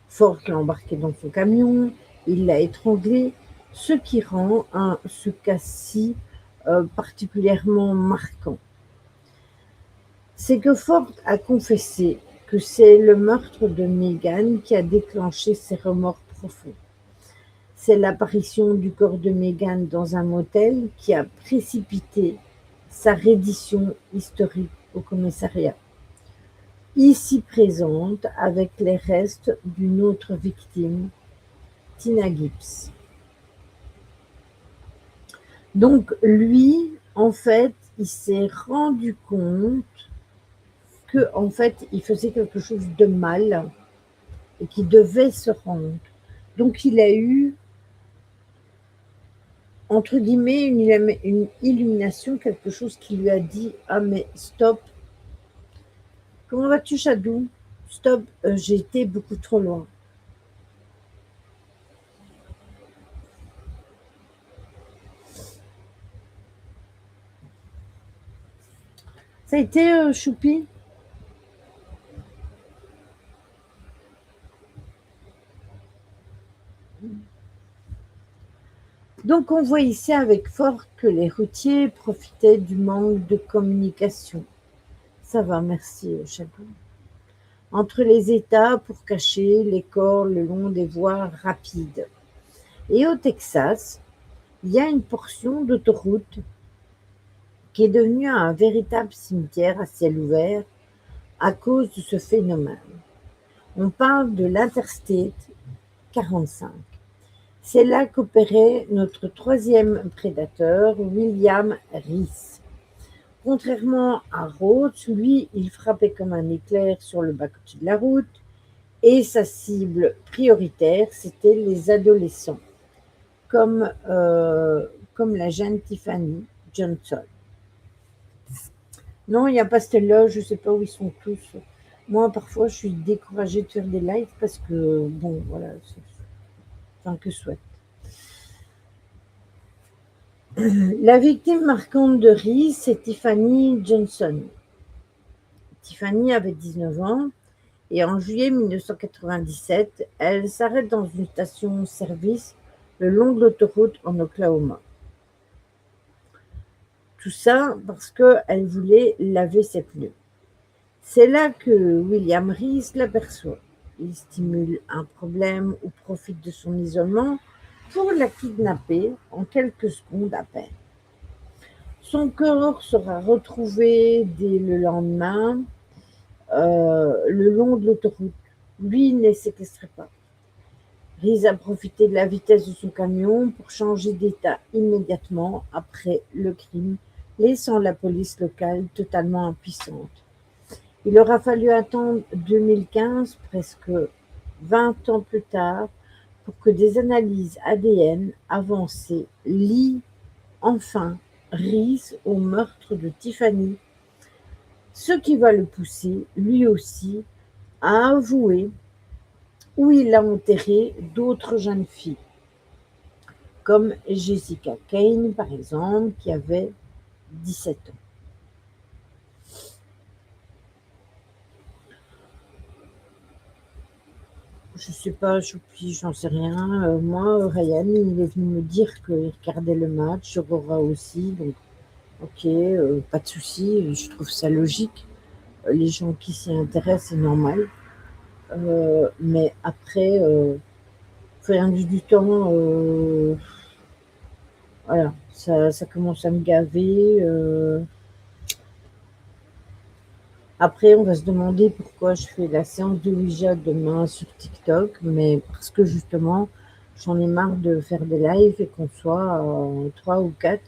Ford l'a embarquée dans son camion, il l'a étranglée, ce qui rend ce cas-ci particulièrement marquant. C'est que Ford a confessé que c'est le meurtre de Megan qui a déclenché ses remords profonds. C'est l'apparition du corps de Megan dans un motel qui a précipité sa reddition historique au commissariat, ici présente avec les restes d'une autre victime, Tina Gibbs. Donc lui, en fait, il s'est rendu compte que en fait, il faisait quelque chose de mal et qu'il devait se rendre. Donc il a eu entre guillemets une illumination, quelque chose qui lui a dit ah mais stop. Comment vas-tu, Chadou? Stop, j'ai été beaucoup trop loin. Ça a été, Choupi? Donc on voit ici avec Ford que les routiers profitaient du manque de communication. Ça va, merci, Chadou. Entre les États pour cacher les corps le long des voies rapides. Et au Texas, il y a une portion d'autoroute qui est devenue un véritable cimetière à ciel ouvert à cause de ce phénomène. On parle de l'Interstate 45. C'est là qu'opérait notre troisième prédateur, William Reese. Contrairement à Rhodes, lui, il frappait comme un éclair sur le bas-côté de la route et sa cible prioritaire, c'était les adolescents, comme la jeune Tiffany Johnson. Non, il n'y a pas celle-là, je ne sais pas où ils sont tous. Moi, parfois, je suis découragée de faire des lives parce que, bon, voilà, enfin, que soit. La victime marquante de Reese, c'est Tiffany Johnson. Tiffany avait 19 ans et en juillet 1997, elle s'arrête dans une station-service le long de l'autoroute en Oklahoma. Tout ça parce qu'elle voulait laver ses pneus. C'est là que William Reese l'aperçoit. Il stimule un problème ou profite de son isolement pour la kidnapper en quelques secondes à peine. Son corps sera retrouvé dès le lendemain le long de l'autoroute. Lui ne séquestrait pas. Reese a profité de la vitesse de son camion pour changer d'état immédiatement après le crime, laissant la police locale totalement impuissante. Il aura fallu attendre 2015, presque 20 ans plus tard, pour que des analyses ADN avancées lient enfin Reese au meurtre de Tiffany, ce qui va le pousser, lui aussi, à avouer où il a enterré d'autres jeunes filles, comme Jessica Kane, par exemple, qui avait 17 ans. Je sais pas, j'en sais rien. Moi, Ryan, il est venu me dire qu'il regardait le match, Aurora aussi, donc ok, pas de souci, je trouve ça logique. Les gens qui s'y intéressent, c'est normal. Mais après, rien du temps, voilà, ça commence à me gaver. Après, on va se demander pourquoi je fais la séance de Ouija demain sur TikTok, mais parce que justement, j'en ai marre de faire des lives et qu'on soit 3 ou 4.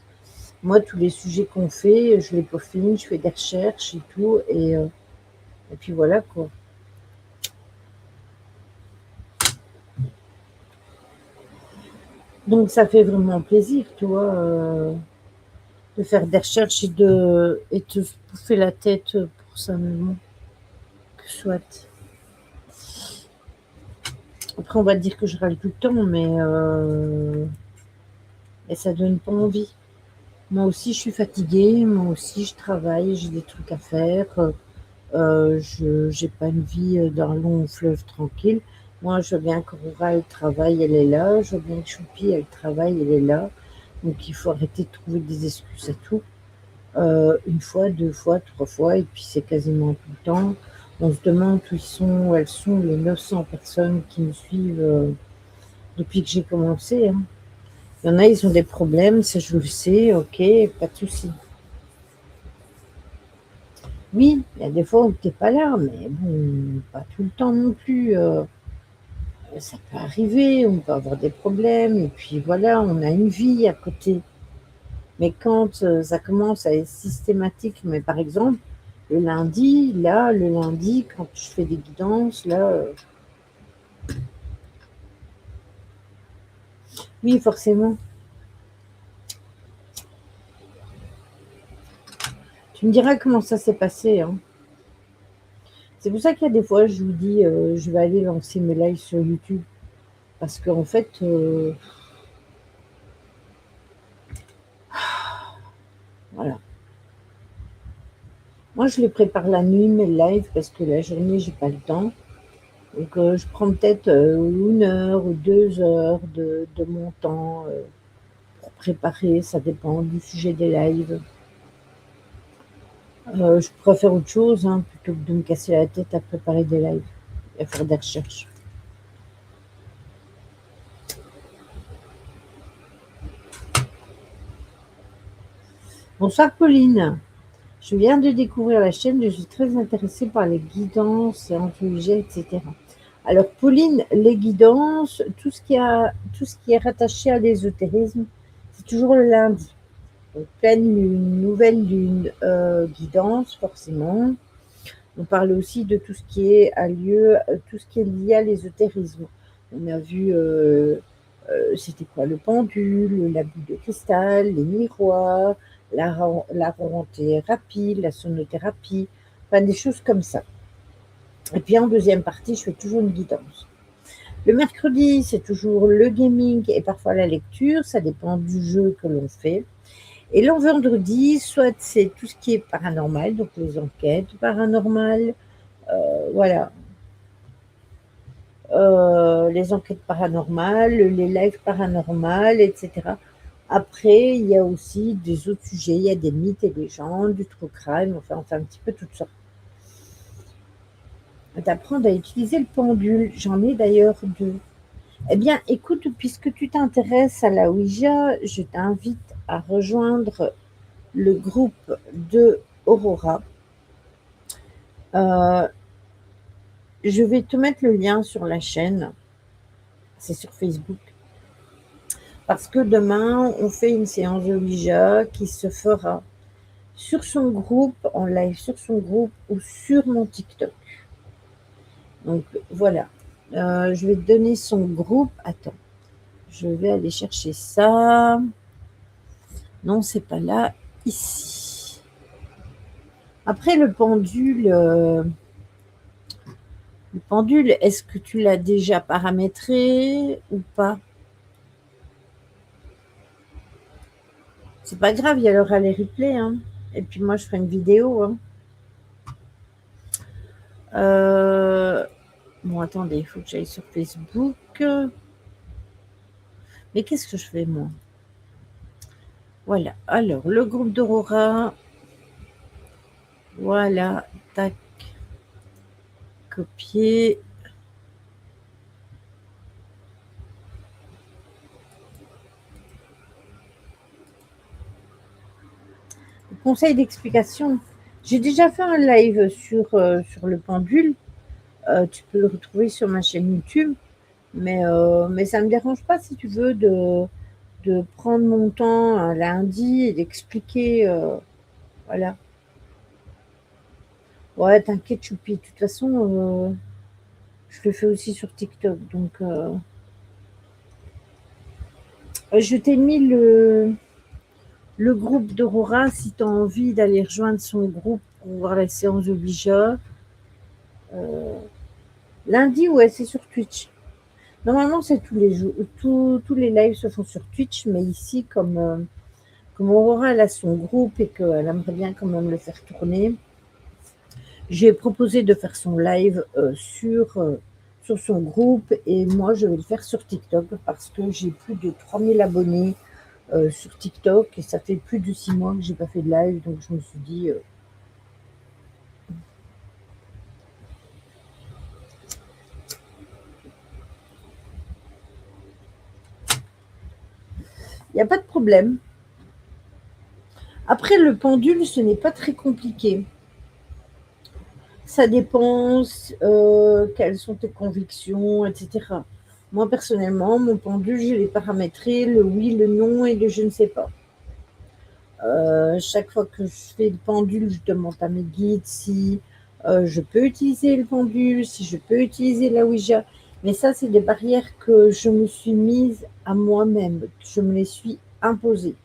Moi, tous les sujets qu'on fait, je les peaufine, je fais des recherches et tout, et puis voilà quoi. Donc ça fait vraiment plaisir, tu vois, de faire des recherches et de bouffer la tête pour ça, mais bon, que soit. Après, on va dire que je râle tout le temps, mais ça donne pas envie. Moi aussi, je suis fatiguée, moi aussi, je travaille, j'ai des trucs à faire. Je j'ai pas une vie dans un long fleuve tranquille. Moi, je veux bien qu'Aurora, elle travaille, elle est là. Je veux bien que Choupi, elle travaille, elle est là. Donc, il faut arrêter de trouver des excuses à tout. Une fois, deux fois, trois fois, et puis c'est quasiment tout le temps. On se demande où elles sont les 900 personnes qui me suivent depuis que j'ai commencé. Hein. Il y en a, ils ont des problèmes, ça je le sais, ok, pas de souci. Oui, il y a des fois où tu n'es pas là, mais bon, pas tout le temps non plus. Ça peut arriver, on peut avoir des problèmes, et puis voilà, on a une vie à côté. Mais quand ça commence à être systématique, mais par exemple, le lundi, quand je fais des guidances, là, oui, forcément. Tu me diras comment ça s'est passé. Hein. C'est pour ça qu'il y a des fois, je vous dis, je vais aller lancer mes lives sur YouTube. Parce qu'en fait, voilà. Moi, je les prépare la nuit, mes lives, parce que la journée, j'ai pas le temps. Donc, je prends peut-être 1 heure ou 2 heures de mon temps pour préparer. Ça dépend du sujet des lives. Je pourrais faire autre chose, hein, plutôt que de me casser la tête à préparer des lives et à faire des recherches. Bonsoir Pauline. Je viens de découvrir la chaîne, je suis très intéressée par les guidances, et anthologies, etc. Alors Pauline, les guidances, tout ce qui est rattaché à l'ésotérisme, c'est toujours le lundi. Donc, pleine lune, nouvelle lune, guidance forcément. On parle aussi de tout ce qui est tout ce qui est lié à l'ésotérisme. On a vu, c'était quoi, le pendule, la boule de cristal, les miroirs, la thérapie, la sonothérapie, enfin des choses comme ça. Et puis en deuxième partie, je fais toujours une guidance. Le mercredi, c'est toujours le gaming et parfois la lecture, ça dépend du jeu que l'on fait. Et le vendredi, soit c'est tout ce qui est paranormal, donc les enquêtes paranormales, voilà, les enquêtes paranormales, les lives paranormales, etc. Après, il y a aussi des autres sujets, il y a des mythes et légendes, du true crime, enfin, on fait un petit peu tout ça. D'apprendre à utiliser le pendule, j'en ai d'ailleurs deux. Eh bien, écoute, puisque tu t'intéresses à la Ouija, je t'invite à rejoindre le groupe de Aurora. Euh, je vais te mettre le lien sur la chaîne, c'est sur Facebook, parce que demain, on fait une séance de Ouija qui se fera sur son groupe, en live sur son groupe ou sur mon TikTok. Donc voilà, je vais te donner son groupe. Attends, je vais aller chercher ça. Non, c'est pas là, ici. Après le pendule, est-ce que tu l'as déjà paramétré ou pas? C'est pas grave, il y aura les replays, hein. Et puis moi, je ferai une vidéo, hein. Bon, attendez, il faut que j'aille sur Facebook. Mais qu'est-ce que je fais, moi? Voilà. Alors, le groupe d'Aurora. Voilà. Tac. Copier. Conseil d'explication. J'ai déjà fait un live sur le pendule. Tu peux le retrouver sur ma chaîne YouTube. Mais ça ne me dérange pas si tu veux de prendre mon temps un lundi et d'expliquer. Voilà. Ouais, t'inquiète, Choupi. De toute façon, je le fais aussi sur TikTok. Donc, je t'ai mis le groupe d'Aurora si tu as envie d'aller rejoindre son groupe pour voir la séance de Ouija. Lundi, ouais, c'est sur Twitch. Normalement, c'est tous les jours. Tous les lives se font sur Twitch, mais ici, comme Aurora elle a son groupe et qu'elle aimerait bien quand même le faire tourner, j'ai proposé de faire son live sur son groupe et moi je vais le faire sur TikTok parce que j'ai plus de 3000 abonnés sur TikTok et ça fait plus de 6 mois que j'ai pas fait de live, donc je me suis dit il n'y a pas de problème. Après le pendule, ce n'est pas très compliqué. Ça dépend quelles sont tes convictions, etc. Moi personnellement, mon pendule, je l'ai paramétré, le oui, le non et le je ne sais pas. Chaque fois que je fais le pendule, je demande à mes guides si je peux utiliser le pendule, si je peux utiliser la Ouija. Mais ça, c'est des barrières que je me suis mise à moi-même, que je me les suis imposées.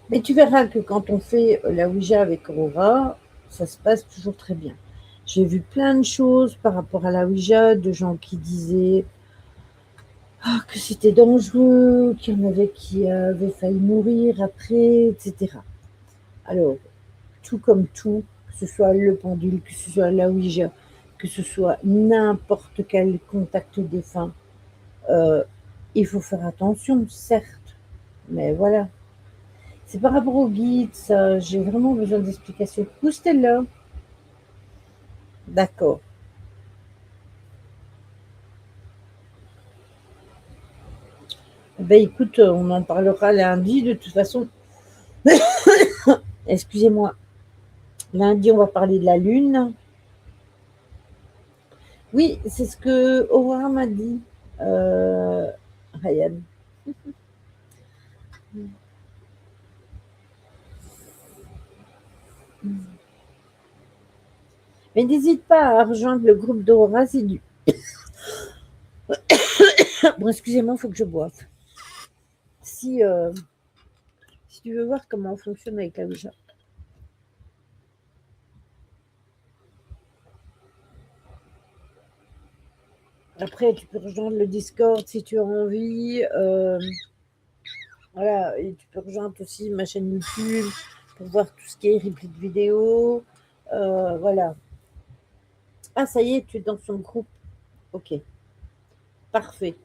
Mais tu verras que quand on fait la Ouija avec Aurora, ça se passe toujours très bien. J'ai vu plein de choses par rapport à la Ouija, de gens qui disaient que c'était dangereux, qu'il y en avait qui avaient failli mourir après, etc. Alors, tout comme tout, que ce soit le pendule, que ce soit la Ouija, que ce soit n'importe quel contact défunt, euh, il faut faire attention, certes, mais voilà. C'est par rapport au guide, ça, j'ai vraiment besoin d'explications. Où Stella? D'accord. Ben écoute, on en parlera lundi de toute façon. Excusez-moi. Lundi, on va parler de la Lune. Oui, c'est ce que Aurora m'a dit, Ryan. Mais n'hésite pas à rejoindre le groupe d'Aurora, c'est du. Bon, excusez-moi, il faut que je boive. Si, si tu veux voir comment on fonctionne avec la Ouija. Après, tu peux rejoindre le Discord si tu as envie. Voilà, et tu peux rejoindre aussi ma chaîne YouTube pour voir tout ce qui est replay de vidéos. Voilà. Ah, ça y est, tu es dans son groupe. Ok, parfait.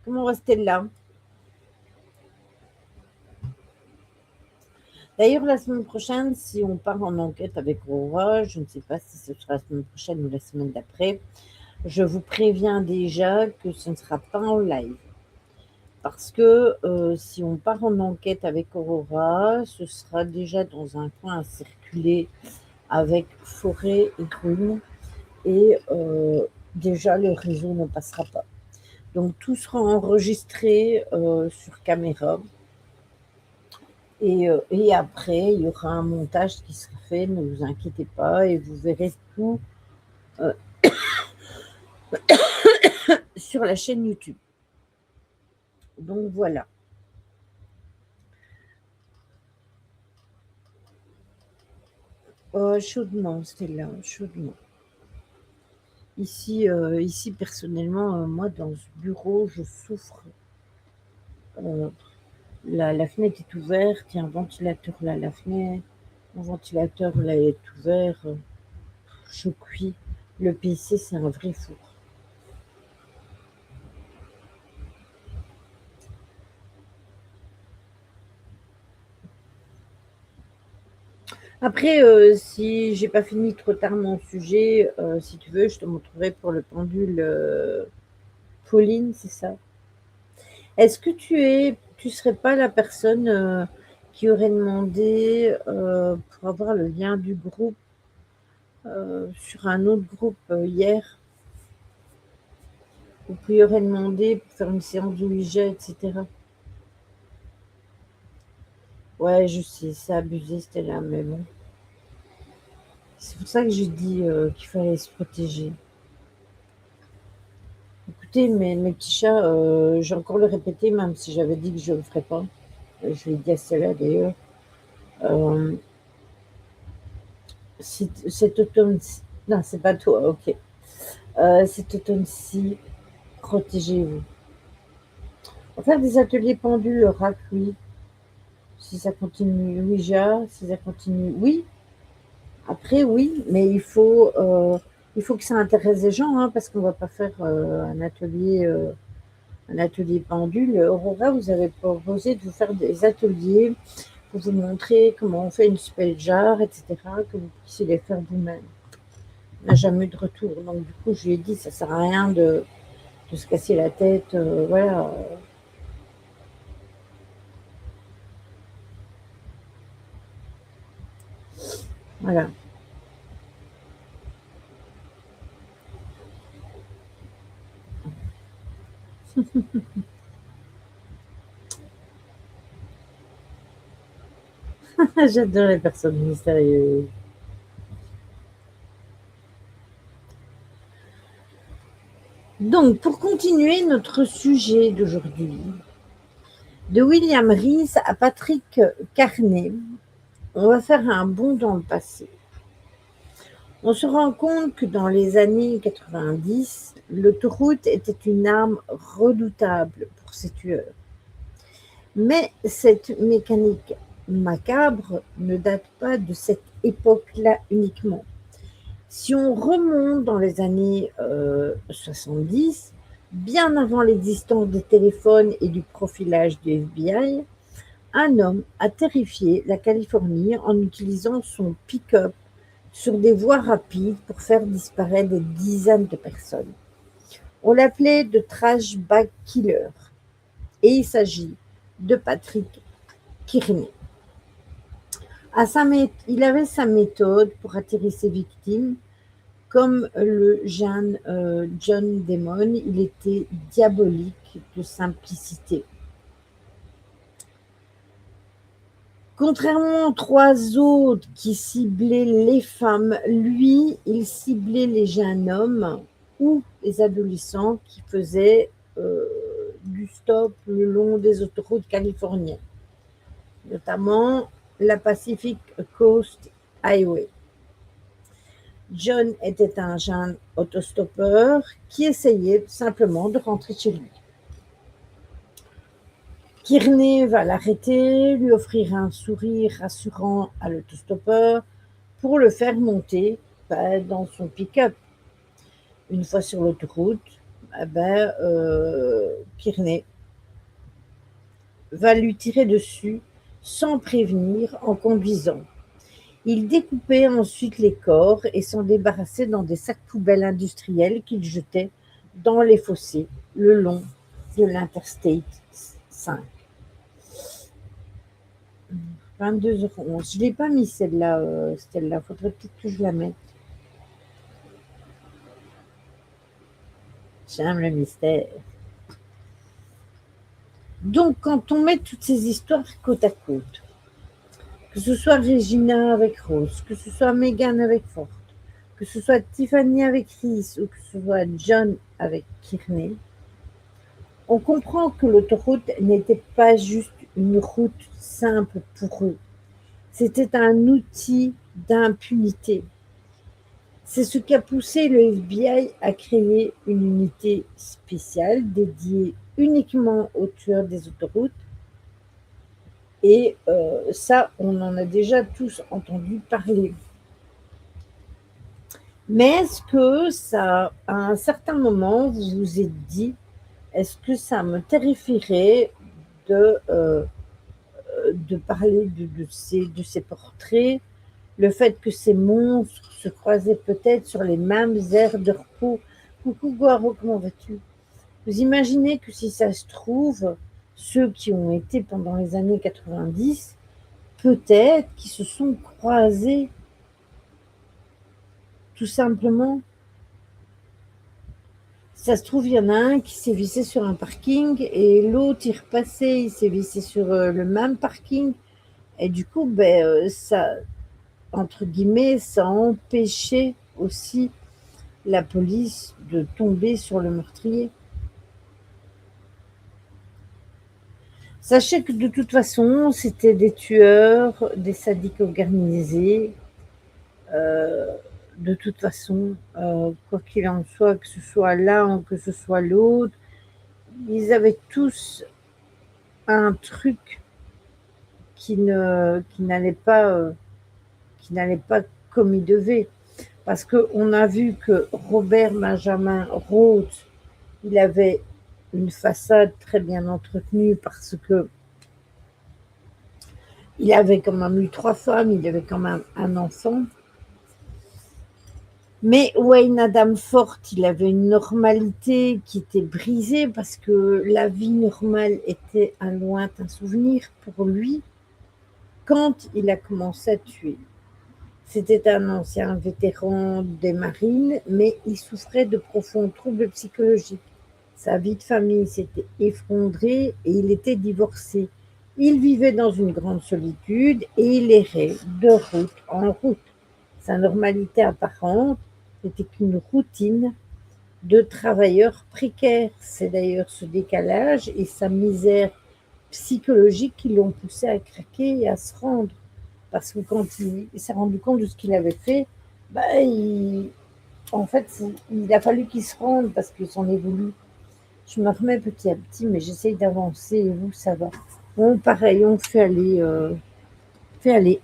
Comment va Stella? D'ailleurs, la semaine prochaine, si on part en enquête avec Aurora, je ne sais pas si ce sera la semaine prochaine ou la semaine d'après, je vous préviens déjà que ce ne sera pas en live. Parce que si on part en enquête avec Aurora, ce sera déjà dans un coin à circuler avec forêt et ruines. Et déjà, le réseau ne passera pas. Donc, tout sera enregistré sur caméra. Et après, il y aura un montage qui sera fait, ne vous inquiétez pas, et vous verrez tout euh, sur la chaîne YouTube. Donc voilà. Chaudement, Stella, chaudement. Ici personnellement, moi, dans ce bureau, je souffre. Euh, la fenêtre est ouverte, il y a un ventilateur là, la fenêtre. Mon ventilateur là est ouvert. Je cuis. Le PC, c'est un vrai four. Après, si j'ai pas fini trop tard mon sujet, si tu veux, je te montrerai pour le pendule Pauline, c'est ça. Est-ce que tu serais pas la personne qui aurait demandé pour avoir le lien du groupe sur un autre groupe hier, ou qui aurait demandé pour faire une séance de Ouija, etc. Ouais, je sais, c'est abusé, c'était là, mais bon. C'est pour ça que j'ai dit qu'il fallait se protéger. Écoutez, mes petits chats, j'ai encore le répété, même si j'avais dit que je ne le ferais pas. Je l'ai dit à celle-là d'ailleurs. Euh, cet automne, non, c'est pas toi, ok. Cet automne-ci, protégez-vous. On va faire des ateliers pendus, le rack, oui. Si ça continue, Ouija, si ça continue, oui. Après, oui, mais il faut que ça intéresse les gens, hein, parce qu'on ne va pas faire un atelier pendule. Aurora, vous avez proposé de vous faire des ateliers pour vous montrer comment on fait une spell jar, etc., que vous puissiez les faire vous-même. On n'a jamais eu de retour. Donc, du coup, je lui ai dit, ça ne sert à rien de se casser la tête. Voilà. Voilà. J'adore les personnes mystérieuses. Donc, pour continuer notre sujet d'aujourd'hui, de William Rees à Patrick Carney, on va faire un bond dans le passé. On se rend compte que dans les années 90, l'autoroute était une arme redoutable pour ces tueurs. Mais cette mécanique macabre ne date pas de cette époque-là uniquement. Si on remonte dans les années 70, bien avant l'existence des téléphones et du profilage du FBI, un homme a terrifié la Californie en utilisant son pick-up sur des voies rapides pour faire disparaître des dizaines de personnes. On l'appelait de Trash Bag Killer et il s'agit de Patrick Kearney. Il avait sa méthode pour attirer ses victimes. Comme le jeune John Damon, il était diabolique de simplicité. Contrairement aux trois autres qui ciblaient les femmes, lui, il ciblait les jeunes hommes ou les adolescents qui faisaient du stop le long des autoroutes californiennes. Notamment, la Pacific Coast Highway. John était un jeune autostoppeur qui essayait simplement de rentrer chez lui. Kearney va l'arrêter, lui offrir un sourire rassurant à l'autostoppeur pour le faire monter dans son pick-up. Une fois sur l'autoroute, Kearney va lui tirer dessus sans prévenir en conduisant. Il découpait ensuite les corps et s'en débarrassait dans des sacs poubelles industriels qu'il jetait dans les fossés le long de l'Interstate 5. 22h11. Je ne l'ai pas mis celle-là, Stella. Faudrait peut-être que je la mette. J'aime le mystère. Donc, quand on met toutes ces histoires côte à côte, que ce soit Regina avec Rose, que ce soit Megan avec Ford, que ce soit Tiffany avec Reese ou que ce soit John avec Kearney, on comprend que l'autoroute n'était pas juste une route simple pour eux. C'était un outil d'impunité. C'est ce qui a poussé le FBI à créer une unité spéciale dédiée uniquement aux tueurs des autoroutes. Et ça, on en a déjà tous entendu parler. Mais est-ce que ça, à un certain moment, vous vous êtes dit, est-ce que ça me terrifierait de parler de ces portraits, le fait que ces monstres se croisaient peut-être sur les mêmes aires de repos. Coucou Guaro, comment vas-tu? Vous imaginez que si ça se trouve, ceux qui ont été pendant les années 90, peut-être qui se sont croisés, tout simplement. Ça se trouve, il y en a un qui s'est vissé sur un parking et l'autre, il repassait, il s'est vissé sur le même parking. Et du coup, ça, entre guillemets, ça empêchait aussi la police de tomber sur le meurtrier. Sachez que de toute façon, c'était des tueurs, des sadiques organisés. De toute façon, quoi qu'il en soit, que ce soit l'un ou que ce soit l'autre, ils avaient tous un truc qui n'allait pas comme il devait. Parce qu'on a vu que Robert Benjamin Rhodes, il avait une façade très bien entretenue parce que il avait quand même eu 3 femmes, il avait quand même un enfant. Mais Wayne Adam Ford, il avait une normalité qui était brisée parce que la vie normale était un lointain souvenir pour lui quand il a commencé à tuer. C'était un ancien vétéran des marines, mais il souffrait de profonds troubles psychologiques. Sa vie de famille s'était effondrée et il était divorcé. Il vivait dans une grande solitude et il errait de route en route. Sa normalité apparente n'était qu'une routine de travailleur précaire. C'est d'ailleurs ce décalage et sa misère psychologique qui l'ont poussé à craquer et à se rendre. Parce que quand il s'est rendu compte de ce qu'il avait fait, en fait, il a fallu qu'il se rende parce qu'il s'en est voulu. Je me remets petit à petit, mais j'essaye d'avancer et vous, ça va. Bon, pareil, on fait aller.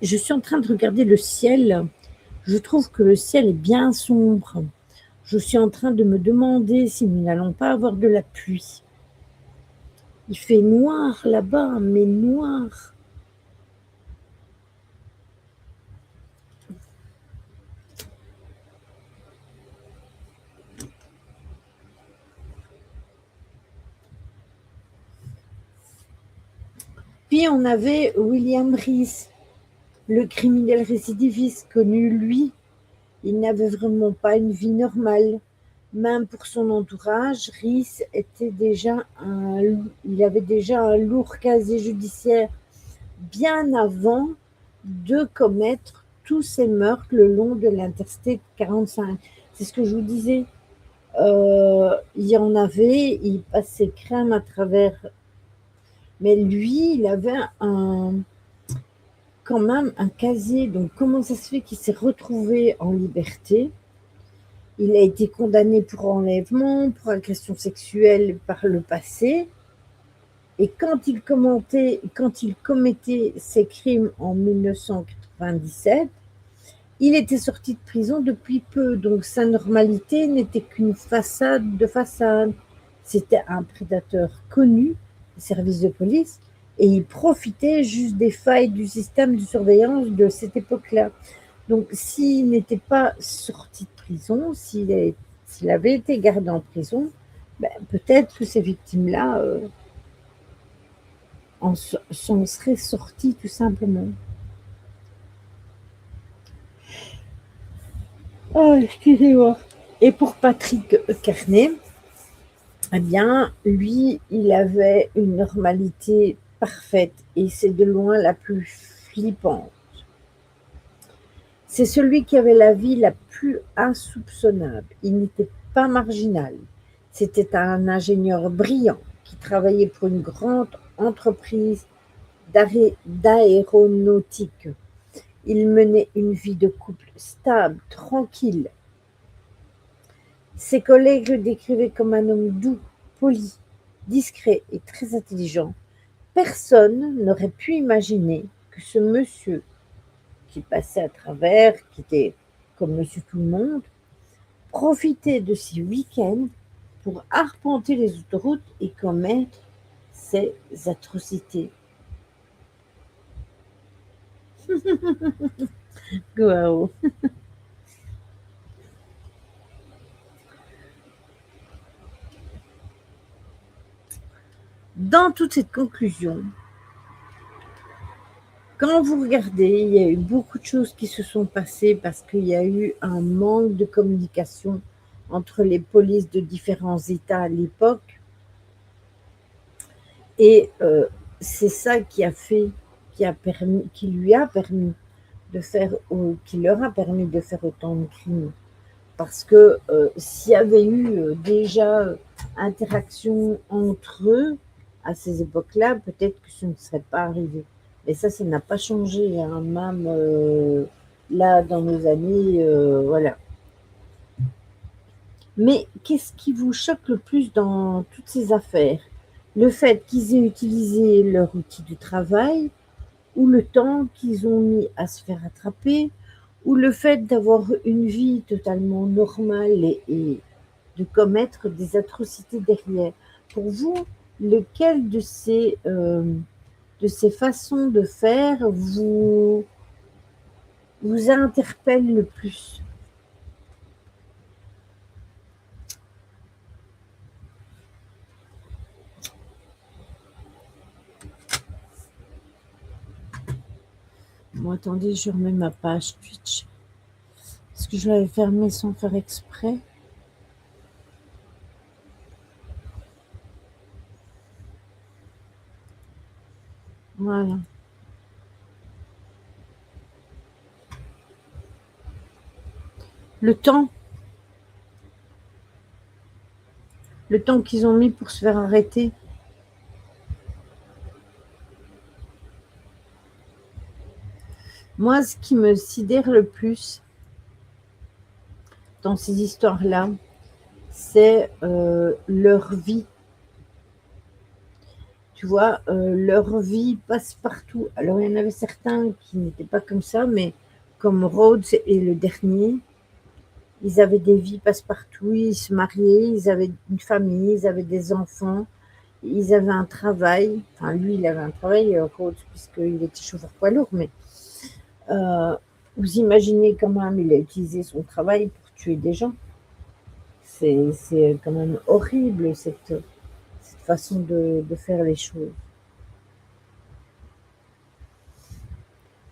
Je suis en train de regarder le ciel. Je trouve que le ciel est bien sombre. Je suis en train de me demander si nous n'allons pas avoir de la pluie. Il fait noir là-bas, mais noir. Puis on avait William Reese, le criminel récidiviste connu, lui. Il n'avait vraiment pas une vie normale. Même pour son entourage, Reese il avait déjà un lourd casier judiciaire bien avant de commettre tous ces meurtres le long de l'Interstate 45. C'est ce que je vous disais. Il y en avait, il passait crème à travers. Mais lui, il avait quand même un casier. Donc comment ça se fait qu'il s'est retrouvé en liberté? Il a été condamné pour enlèvement, pour agression sexuelle par le passé. Et quand il commettait ses crimes en 1997, il était sorti de prison depuis peu, donc sa normalité n'était qu'une façade de façade. C'était un prédateur connu des services de police et il profitait juste des failles du système de surveillance de cette époque-là. Donc s'il n'était pas sorti de prison, s'il avait été gardé en prison, ben, peut-être que ces victimes-là s'en seraient sorties tout simplement. Oh, excusez-moi. Et pour Patrick Carnet, eh bien, lui, il avait une normalité parfaite et c'est de loin la plus flippante. C'est celui qui avait la vie la plus insoupçonnable. Il n'était pas marginal. C'était un ingénieur brillant qui travaillait pour une grande entreprise d'aéronautique. Il menait une vie de couple stable, tranquille. Ses collègues le décrivaient comme un homme doux, poli, discret et très intelligent. Personne n'aurait pu imaginer que ce monsieur qui passait à travers, qui était comme monsieur tout le monde, profitait de ses week-ends pour arpenter les autoroutes et commettre ces atrocités. Waouh. Dans toute cette conclusion, quand vous regardez, il y a eu beaucoup de choses qui se sont passées parce qu'il y a eu un manque de communication entre les polices de différents États à l'époque. Et c'est ça qui lui a permis de faire, ou qui leur a permis de faire autant de crimes. Parce que s'il y avait eu déjà interaction entre eux à ces époques-là, peut-être que ce ne serait pas arrivé. Mais ça n'a pas changé, hein, même là, dans nos années, voilà. Mais qu'est-ce qui vous choque le plus dans toutes ces affaires? Le fait qu'ils aient utilisé leur outil de travail, ou le temps qu'ils ont mis à se faire attraper, ou le fait d'avoir une vie totalement normale et de commettre des atrocités derrière. Pour vous, lequel de ces façons de faire vous interpelle le plus? Bon, attendez, je remets ma page Twitch. Parce que je l'avais fermée sans faire exprès. Voilà. Le temps qu'ils ont mis pour se faire arrêter. Moi, ce qui me sidère le plus dans ces histoires-là, c'est leur vie. Tu vois, leur vie passe partout. Alors, il y en avait certains qui n'étaient pas comme ça, mais comme Rhodes et le dernier, ils avaient des vies passe-partout, ils se mariaient, ils avaient une famille, ils avaient des enfants, ils avaient un travail. Enfin, lui, il avait un travail, Rhodes, puisqu'il était chauffeur poids lourd, mais vous imaginez quand même, il a utilisé son travail pour tuer des gens. C'est quand même horrible, cette façon de faire les choses.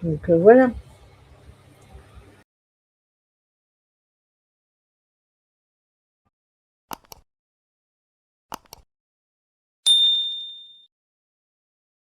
Donc voilà.